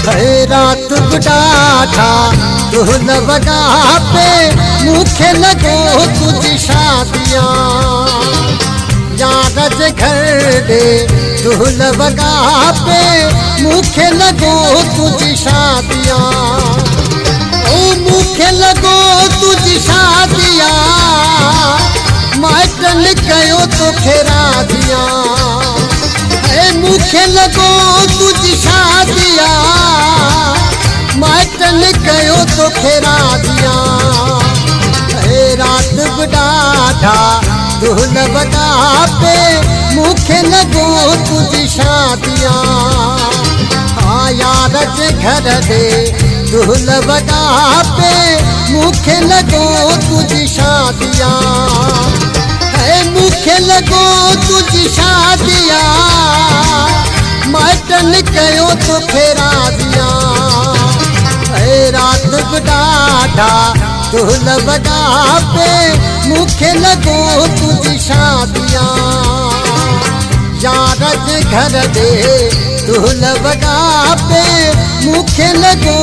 है रात बुढ़ाठा दुहल बगा पे मुखे लगो तुझ शादियाँ यारज घर दे दुहल बगा पे मुखे लगो तुझ शादियाँ ओ मुखे लगो तुझ शादियाँ माटन कयो तो खेरा दिया मुखे लगो तुझ शादिया माटन कयो तो खेरा दिया रात बुढ़ाठा दुहल बगा पे मुखे लगो तुझ शादिया यारज घर दे दुहल बगा पे मुखे लगो तुझ शादिया मुखे लगो तुझ शादिया माटन कयो तो खेरा दिया रात बुढ़ाठा दुहल बगा पे मुखे लगो तुझ शादिया यारज घर दे दुहल बगा पे मुखे लगो